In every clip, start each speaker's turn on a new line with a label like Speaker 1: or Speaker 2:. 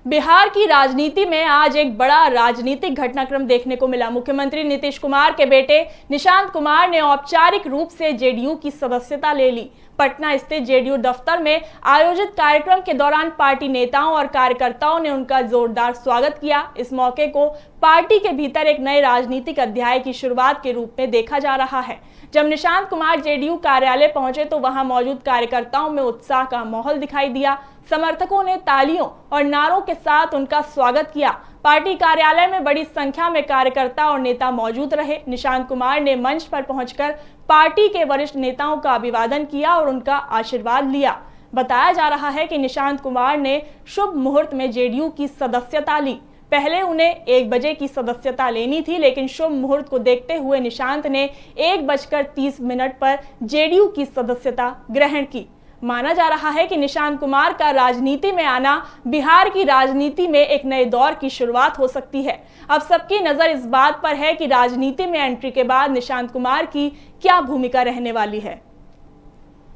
Speaker 1: बिहार की राजनीति में आज एक बड़ा राजनीतिक घटनाक्रम देखने को मिला। मुख्यमंत्री नीतीश कुमार के बेटे निशांत कुमार ने औपचारिक रूप से जेडीयू की सदस्यता ले ली। पटना स्थित जेडीयू दफ्तर में आयोजित कार्यक्रम के दौरान पार्टी नेताओं और कार्यकर्ताओं ने उनका जोरदार स्वागत किया। इस मौके को पार्टी के भीतर एक नए राजनीतिक अध्याय की शुरुआत के रूप में देखा जा रहा है। जब निशांत कुमार जेडीयू कार्यालय पहुंचे तो वहां मौजूद कार्यकर्ताओं में उत्साह का माहौल दिखाई दिया। समर्थकों ने तालियों और नारों के साथ उनका स्वागत किया। पार्टी कार्यालय में बड़ी संख्या में कार्यकर्ता और नेता मौजूद रहे। निशांत कुमार ने मंच पर पहुंचकर पार्टी के वरिष्ठ नेताओं का अभिवादन किया और उनका आशीर्वाद लिया। बताया जा रहा है कि निशांत कुमार ने शुभ मुहूर्त में जेडीयू की सदस्यता ली। पहले उन्हें 1 बजे की सदस्यता लेनी थी, लेकिन शुभ मुहूर्त को देखते हुए निशांत ने 1:30 पर जेडीयू की सदस्यता ग्रहण की। माना जा रहा है कि निशांत कुमार का राजनीति में आना बिहार की राजनीति में एक नए दौर की शुरुआत हो सकती है। अब सबकी नजर इस बात पर है कि राजनीति में एंट्री के बाद निशांत कुमार की क्या भूमिका रहने वाली है।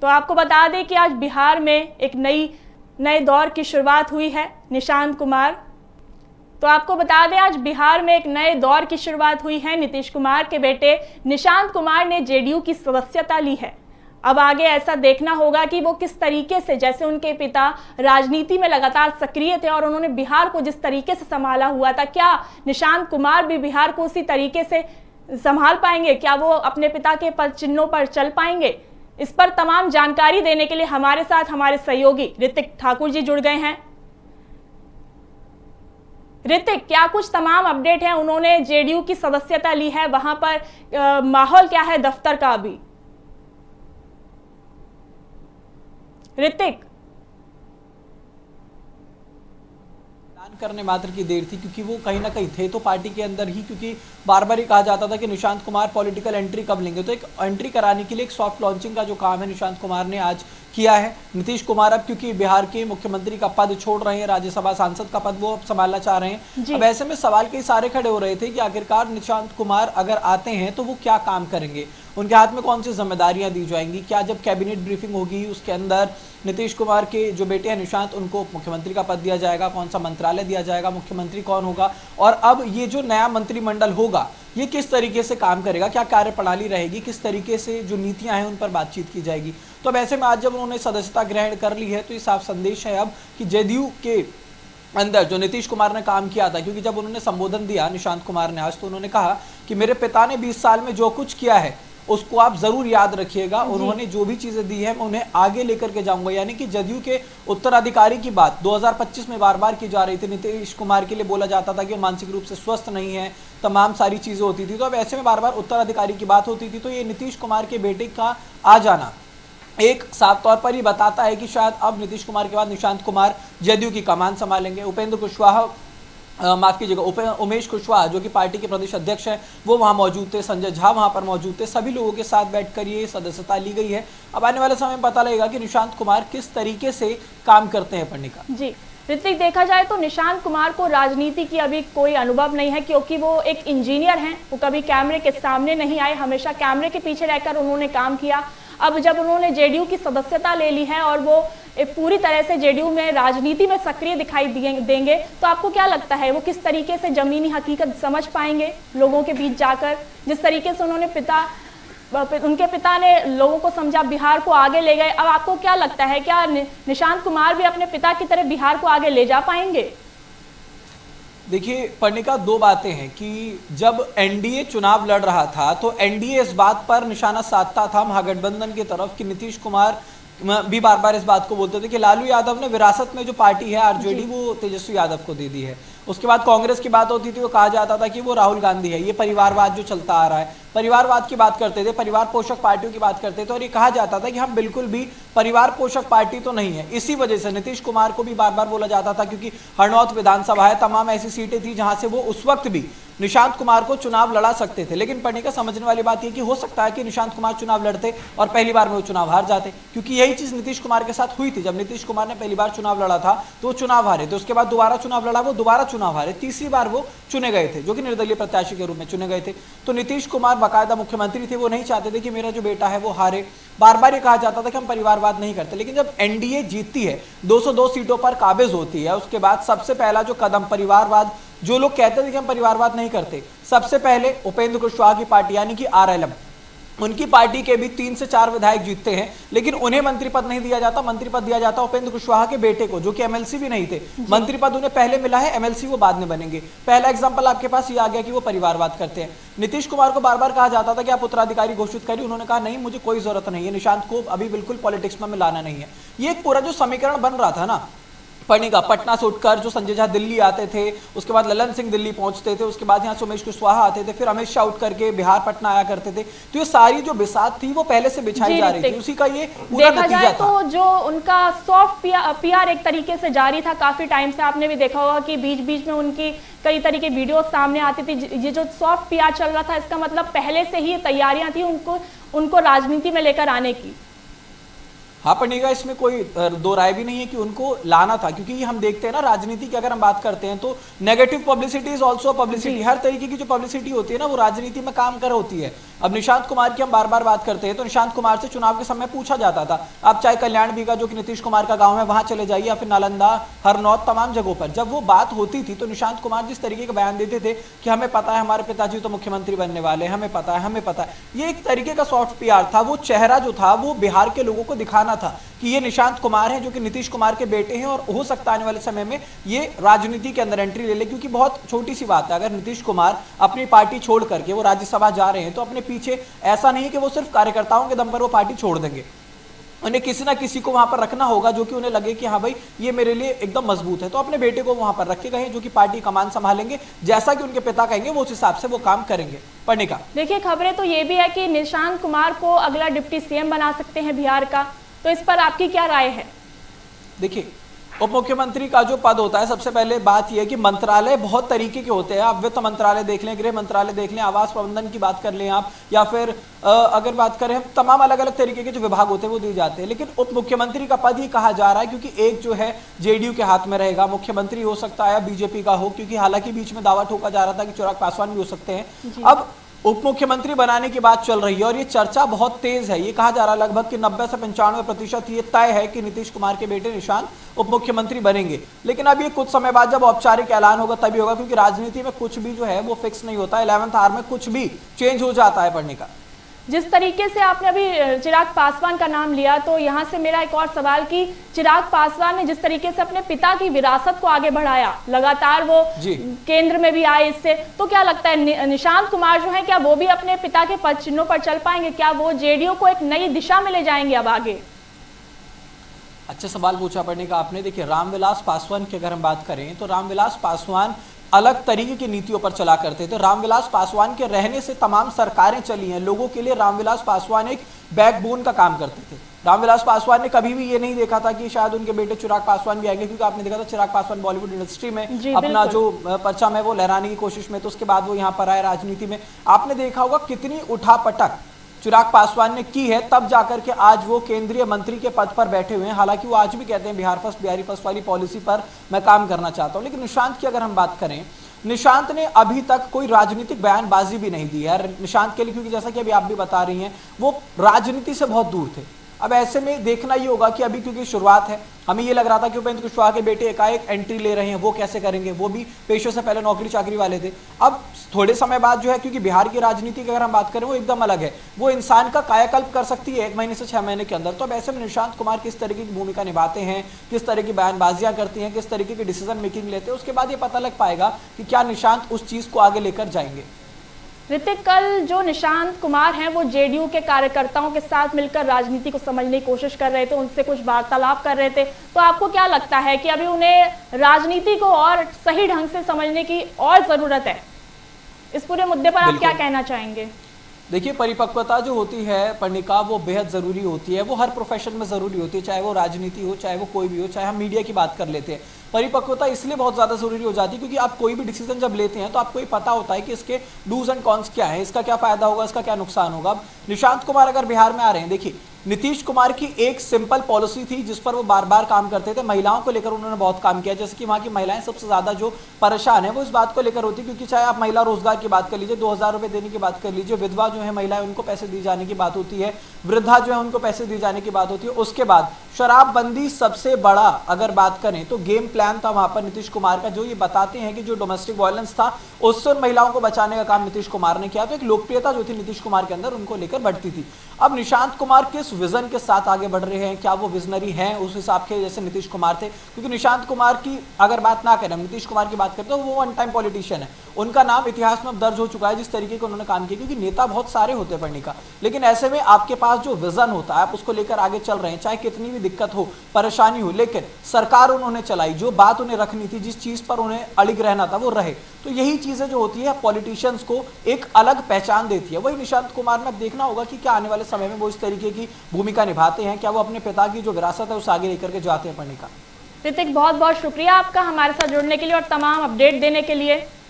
Speaker 1: तो आपको बता दें कि आज बिहार में एक नए दौर की शुरुआत हुई है। आज बिहार में एक नए दौर की शुरुआत हुई है। नीतीश कुमार के बेटे निशांत कुमार ने जेडीयू की सदस्यता ली है। अब आगे ऐसा देखना होगा कि वो किस तरीके से, जैसे उनके पिता राजनीति में लगातार सक्रिय थे और उन्होंने बिहार को जिस तरीके से संभाला हुआ था, क्या निशांत कुमार भी बिहार को उसी तरीके से संभाल पाएंगे? क्या वो अपने पिता के पद चिन्हों पर चल पाएंगे? इस पर तमाम जानकारी देने के लिए हमारे साथ हमारे सहयोगी ऋतिक ठाकुर जी जुड़ गए हैं। ऋतिक, क्या कुछ तमाम अपडेट है? उन्होंने जेडीयू की सदस्यता ली है, वहां पर माहौल क्या है दफ्तर का अभी? ऋतिक
Speaker 2: करने मात्र की देर थी, क्योंकि वो कहीं ना कहीं थे तो पार्टी के अंदर ही, क्योंकि बार बार ही कहा जाता था कि निशांत कुमार पॉलिटिकल एंट्री कब लेंगे। तो एक एंट्री कराने के लिए एक सॉफ्ट लॉन्चिंग का जो काम है निशांत कुमार ने आज किया है। नीतीश कुमार अब क्योंकि बिहार के मुख्यमंत्री का पद छोड़ रहे हैं, राज्यसभा सांसद का पद वो अब संभालना चाह रहे हैं। अब ऐसे में सवाल कई सारे खड़े हो रहे थे कि आखिरकार निशांत कुमार अगर आते हैं तो वो क्या काम करेंगे, उनके हाथ में कौन सी जिम्मेदारियां दी जाएंगी, क्या जब कैबिनेट ब्रीफिंग होगी उसके अंदर नीतीश कुमार के जो बेटे हैं निशांत, उनको मुख्यमंत्री का पद दिया जाएगा, कौन सा मंत्रालय दिया जाएगा, मुख्यमंत्री कौन होगा, और अब ये जो नया मंत्रिमंडल होगा ये किस तरीके से काम करेगा, क्या कार्यप्रणाली रहेगी, किस तरीके से जो नीतियां हैं उन पर बातचीत की जाएगी। तो अब ऐसे में आज जब उन्होंने सदस्यता ग्रहण कर ली है तो ये साफ संदेश है अब कि जेडीयू के अंदर जो नीतीश कुमार ने काम किया था, क्योंकि जब उन्होंने संबोधन दिया निशांत कुमार ने आज, तो उन्होंने कहा कि मेरे पिता ने 20 साल में जो कुछ किया है उसको आप जरूर याद रखिएगा। उन्होंने जो भी चीजें दी है मैं उन्हें आगे लेकर के जाऊंगा। यानी कि जदयू के उत्तराधिकारी की बात 2025 में बार बार की जा रही थी। नीतीश कुमार के लिए बोला जाता था कि वो मानसिक रूप से स्वस्थ नहीं है, तमाम सारी चीजें होती थी। तो अब ऐसे में बार बार उत्तराधिकारी की बात होती थी। तो ये नीतीश कुमार के बेटे का आ जाना एक साफ तौर पर ही बताता है कि शायद अब नीतीश कुमार के बाद निशांत कुमार जदयू की कमान संभालेंगे। उपेंद्र कुशवाहा माफ कीजिएगा, उमेश कुशवाहा जो कि पार्टी के प्रदेश अध्यक्ष हैं वो वहां मौजूद थे, संजय झा वहां पर मौजूद थे। सभी लोगों के साथ बैठकर ये सदस्यता ली गई है। अब आने वाले समय में पता लगेगा कि निशांत कुमार किस तरीके से काम करते हैं। पढ़निका
Speaker 1: जी ऋतिक, देखा जाए तो निशांत कुमार को राजनीति की अभी कोई अनुभव नहीं है, क्योंकि वो एक इंजीनियर हैं। वो कभी कैमरे के सामने नहीं आए, हमेशा कैमरे के पीछे रहकर उन्होंने काम किया। अब जब उन्होंने जेडीयू की सदस्यता ले ली है और वो पूरी तरह से जेडीयू में राजनीति में सक्रिय दिखाई देंगे, तो आपको क्या लगता है वो किस तरीके से जमीनी हकीकत समझ पाएंगे लोगों के बीच जाकर? जिस तरीके से उनके पिता ने लोगों को समझा, बिहार को आगे ले गए, अब आपको क्या लगता है क्या निशांत कुमार भी अपने पिता की तरह बिहार को आगे ले जा पाएंगे?
Speaker 2: देखिए पढ़निका, दो बातें हैं कि जब एनडीए चुनाव लड़ रहा था तो एनडीए इस बात पर निशाना साधता था महागठबंधन की तरफ कि नीतीश कुमार भी बार बार इस बात को बोलते थे कि लालू यादव ने विरासत में जो पार्टी है आरजेडी वो तेजस्वी यादव को दे दी है। उसके बाद कांग्रेस की बात होती थी, वो कहा जाता था कि वो राहुल गांधी है। ये परिवारवाद जो चलता आ रहा है, परिवारवाद की बात करते थे, परिवार पोषक पार्टियों की बात करते थे, और ये कहा जाता था कि हम बिल्कुल भी परिवार पोषक पार्टी तो नहीं है। इसी वजह से नीतीश कुमार को भी बार बार बोला जाता था, क्योंकि हरनौत विधानसभा है, तमाम ऐसी सीटें थी जहां से वो उस वक्त भी निशांत कुमार को चुनाव लड़ा सकते थे। लेकिन पढ़ने का समझने वाली बात यह कि हो सकता है कि निशांत कुमार चुनाव लड़ते और पहली बार में वो चुनाव हार जाते, क्योंकि यही चीज नीतीश कुमार के साथ हुई थी। जब नीतीश कुमार ने पहली बार चुनाव लड़ा था तो वो चुनाव हारे थे, उसके बाद दोबारा चुनाव लड़ा, वो दोबारा चुनाव हारे, तीसरी बार वो चुने गए थे, जो कि निर्दलीय प्रत्याशी के रूप में चुने गए थे। तो नीतीश कुमार बाकायदा मुख्यमंत्री थे, वो नहीं चाहते थे कि मेरा जो बेटा है वो हारे। बार बार ये कहा जाता था कि हम परिवारवाद नहीं करते, लेकिन जब एनडीए जीतती है, 202 सीटों पर काबिज होती है, उसके बाद सबसे पहला जो कदम परिवारवाद, जो लोग कहते थे कि हम परिवारवाद नहीं करते, सबसे पहले उपेंद्र कुशवाहा की पार्टी यानी कि आरएलएम, उनकी पार्टी के भी 3 से 4 विधायक जीतते हैं, लेकिन उन्हें मंत्री पद नहीं दिया जाता। मंत्री पद दिया जाता उपेंद्र कुशवाहा के बेटे को, जो कि एमएलसी भी नहीं थे। मंत्री पद उन्हें पहले मिला है, एमएलसी वो बाद में बनेंगे। पहला एग्जांपल आपके पास ये आ गया कि वो परिवारवाद करते हैं। नीतीश कुमार को बार बार कहा जाता था कि आप उत्तराधिकारी घोषित करिए, उन्होंने कहा नहीं, मुझे कोई जरूरत नहीं है, निशांत को अभी बिल्कुल पॉलिटिक्स में लाना नहीं है। ये एक पूरा जो समीकरण बन रहा था ना, पटना से उठकर जो संजय झा दिल्ली आते थे, उसके बाद ललन सिंह दिल्ली पहुंचते थे, उसके बाद यहाँ सुमेश कुशवाहा आते थे, फिर अमित शाह उठ करके बिहार पटना आया करते थे। तो ये सारी जो बिसात थी वो पहले से बिछाई जा रही थी, उसी का ये पूरा नतीजा था।
Speaker 1: तो जो उनका सॉफ्ट पीआर एक तरीके से जारी था काफी टाइम से, आपने भी देखा होगा कि बीच बीच में उनकी कई तरह के वीडियो सामने आती थी। ये जो सॉफ्ट पीआर चल रहा था, इसका मतलब पहले से ही तैयारियां थी उनको राजनीति में लेकर आने की।
Speaker 2: हाँ पड़ेगा, इसमें कोई दो राय भी नहीं है कि उनको लाना था, क्योंकि हम देखते हैं ना राजनीति की अगर हम बात करते हैं तो negative publicity is also publicity. हर तरीके की जो पब्लिसिटी होती है ना वो राजनीति में काम कर होती है। अब निशांत कुमार की हम बार बार बात करते हैं तो निशांत कुमार से चुनाव के समय पूछा जाता था, आप चाहे कल्याण बीघा जो कि नीतीश कुमार का गांव है वहां चले जाइए, या फिर नालंदा, हरनौत, तमाम जगहों पर जब वो बात होती थी तो निशांत कुमार जिस तरीके का बयान देते थे कि हमें पता है हमारे पिताजी तो मुख्यमंत्री बनने वाले, हमें पता है, हमें पता है, ये एक तरीके का सॉफ्ट पीआर था। वो चेहरा जो था वो बिहार के लोगों को दिखाना था कि ये निशांत कुमार हैं जो कि नीतीश कुमार के बेटे हैं, और हो सकता है आने वाले समय में ये राजनीति के अंदर एंट्री ले ले। क्योंकि बहुत छोटी सी बात है, अगर नीतीश कुमार अपनी पार्टी छोड़ करके वो राज्यसभा जा रहे हैं तो अपने पीछे ऐसा नहीं है कि वो सिर्फ कार्यकर्ताओं के दम पर वो पार्टी छोड़ देंगे, उन्हें किसी ना किसी को वहां पर रखना होगा जो कि उन्हें लगे कि हाँ भाई ये मेरे लिए एकदम मजबूत है। तो अपने बेटे को वहां पर रखे गए जो कि पार्टी कमान संभालेंगे, जैसा कि उनके पिता कहेंगे वो उस हिसाब से वो काम करेंगे। पढ़ने का
Speaker 1: देखिए, खबरें तो ये भी है कि निशांत कुमार को अगला डिप्टी सीएम बना सकते हैं बिहार का, तो इस पर आपकी क्या राय है?
Speaker 2: देखिए, उप मुख्यमंत्री का जो पद होता है, सबसे पहले बात यह है कि मंत्रालय बहुत तरीके के होते हैं। आप वित्त मंत्रालय देख लें, गृह मंत्रालय देख लें, आवास प्रबंधन की बात कर लें आप, या फिर अगर बात करें हम, तमाम अलग अलग तरीके के जो विभाग होते हैं वो दिए जाते हैं। लेकिन उप मुख्यमंत्री का पद ही कहा जा रहा है क्योंकि एक जो है जेडीयू के हाथ में रहेगा, मुख्यमंत्री हो सकता है बीजेपी का हो, क्योंकि हालांकि बीच में दावा ठोका जा रहा था कि चिराग पासवान भी हो सकते हैं। अब उप मुख्यमंत्री बनाने की बात चल रही है और ये चर्चा बहुत तेज है। ये कहा जा रहा है लगभग कि 90 से 95% ये तय है कि नीतीश कुमार के बेटे निशांत उप मुख्यमंत्री बनेंगे। लेकिन अब ये कुछ समय बाद जब औपचारिक ऐलान होगा तभी होगा, क्योंकि राजनीति में कुछ भी जो है वो फिक्स नहीं होता है। 11th आवर में कुछ भी चेंज हो जाता है पढ़ने का।
Speaker 1: जिस तरीके से आपने अभी चिराग पासवान का नाम लिया, तो यहाँ से मेरा एक और सवाल कि चिराग पासवान ने जिस तरीके से अपने पिता की विरासत को आगे बढ़ाया, लगातार वो केंद्र में भी आए इससे, तो क्या लगता है निशांत कुमार जो है क्या वो भी अपने पिता के पद चिन्हों पर चल पाएंगे? क्या वो जेडीयू को एक नई दिशा में ले जाएंगे अब आगे?
Speaker 2: अच्छा सवाल पूछा पढ़ने का आपने। देखिए, रामविलास पासवान की अगर हम बात करें तो रामविलास पासवान अलग तरीके की नीतियों पर चला करते थे। रामविलास पासवान के रहने से तमाम सरकारें चली हैं। लोगों के लिए रामविलास पासवान एक बैकबोन का काम करते थे। रामविलास पासवान ने कभी भी ये नहीं देखा था कि शायद उनके बेटे चिराग पासवान भी आएंगे, क्योंकि आपने देखा था चिराग पासवान बॉलीवुड इंडस्ट्री में अपना जो परचम है वो लहराने की कोशिश में, तो उसके बाद वो यहाँ पर आए राजनीति में। आपने देखा होगा कितनी उठापटक चिराग पासवान ने की है, तब जाकर के आज वो केंद्रीय मंत्री के पद पर बैठे हुए हैं। हालांकि वो आज भी कहते हैं बिहार फर्स्ट, बिहारी फर्स्ट वाली पॉलिसी पर मैं काम करना चाहता हूं। लेकिन निशांत की अगर हम बात करें, निशांत ने अभी तक कोई राजनीतिक बयानबाजी भी नहीं दी है निशांत के लिए, क्योंकि जैसा कि अभी आप भी बता रही हैं वो राजनीति से बहुत दूर थे। अब ऐसे में देखना ये होगा कि अभी क्योंकि शुरुआत है, हमें ये लग रहा था कि उपेंद्र कुशवाहा के बेटे एकाएक एंट्री ले रहे हैं, वो कैसे करेंगे, वो भी पेशे से पहले नौकरी चाकरी वाले थे। अब थोड़े समय बाद जो है, क्योंकि बिहार की राजनीति की अगर हम बात करें वो एकदम अलग है, वो इंसान का कायाकल्प कर सकती है 1 महीने से 6 महीने के अंदर। तो अब ऐसे में निशांत कुमार किस तरीके की भूमिका निभाते हैं, किस तरह की बयानबाजियां करती हैं, किस तरीके की डिसीजन मेकिंग लेते हैं, उसके बाद ये पता लग पाएगा कि क्या निशांत उस चीज को आगे लेकर जाएंगे।
Speaker 1: ऋतिक, कल जो निशांत कुमार हैं वो जेडीयू के कार्यकर्ताओं के साथ मिलकर राजनीति को समझने की कोशिश कर रहे थे, उनसे कुछ वार्तालाप कर रहे थे, तो आपको क्या लगता है कि अभी उन्हें राजनीति को और सही ढंग से समझने की और जरूरत है? इस पूरे मुद्दे पर आप क्या कहना चाहेंगे?
Speaker 2: देखिए, परिपक्वता जो होती है पर्णिका वो बेहद ज़रूरी होती है। वो हर प्रोफेशन में ज़रूरी होती है, चाहे वो राजनीति हो, चाहे वो कोई भी हो, चाहे हम मीडिया की बात कर लेते हैं। परिपक्वता इसलिए बहुत ज़्यादा ज़रूरी हो जाती है क्योंकि आप कोई भी डिसीजन जब लेते हैं तो आपको ये पता होता है कि इसके डूज एंड कॉन्स क्या है, इसका क्या फ़ायदा होगा, इसका क्या नुकसान होगा। अब निशांत कुमार अगर बिहार में आ रहे हैं, देखिए नीतीश कुमार की एक सिंपल पॉलिसी थी जिस पर वो बार बार काम करते थे। महिलाओं को लेकर उन्होंने बहुत काम किया, जैसे कि वहाँ की महिलाएं सबसे ज्यादा जो परेशान है वो इस बात को लेकर होती है, क्योंकि चाहे आप महिला रोजगार की बात कर लीजिए, 2000 रुपए देने की बात कर लीजिए, विधवा जो है महिलाएं उनको पैसे दिए जाने की बात होती है, वृद्धा जो है उनको पैसे दिए जाने की बात होती है। उसके बाद शराबबंदी सबसे बड़ा अगर बात करें तो गेम प्लान था वहां पर नीतीश कुमार का, जो ये बताते हैं कि जो डोमेस्टिक वायलेंस था उससे उन महिलाओं को बचाने का काम नीतीश कुमार ने किया। तो एक लोकप्रियता जो थी नीतीश कुमार के अंदर उनको लेकर बढ़ती थी। अब निशांत कुमार किस विजन के साथ आगे बढ़ रहे हैं, क्या वो विजनरी हैं उस हिसाब के जैसे नीतीश कुमार थे? क्योंकि निशांत कुमार की अगर बात ना करें, नीतीश कुमार की बात करते तो वो वन टाइम पॉलिटिशियन है, उनका नाम इतिहास में अब दर्ज हो चुका है जिस तरीके के उन्होंने काम किया। क्योंकि नेता बहुत सारे होते हैं पढ़ने का, लेकिन ऐसे में आपके पास जो विजन होता है आप उसको लेकर आगे चल रहे हैं, चाहे कितनी भी दिक्कत हो, परेशानी हो, लेकिन सरकार उन्होंने चलाई, जो बात उन्हें रखनी थी, जिस चीज पर उन्हें अड़िग रहना था वो रहे। तो यही चीजें जो होती है पॉलिटिशियंस को एक अलग पहचान देती है। वही निशांत कुमार में अब देखना होगा कि क्या आने वाले समय में वो इस तरीके की भूमिका निभाते हैं, क्या वो अपने पिता की जो विरासत है उसे आगे लेकर के जाते हैं पढ़ने का।
Speaker 1: ऋतिक, बहुत बहुत शुक्रिया आपका हमारे साथ जुड़ने के लिए और तमाम अपडेट देने के लिए।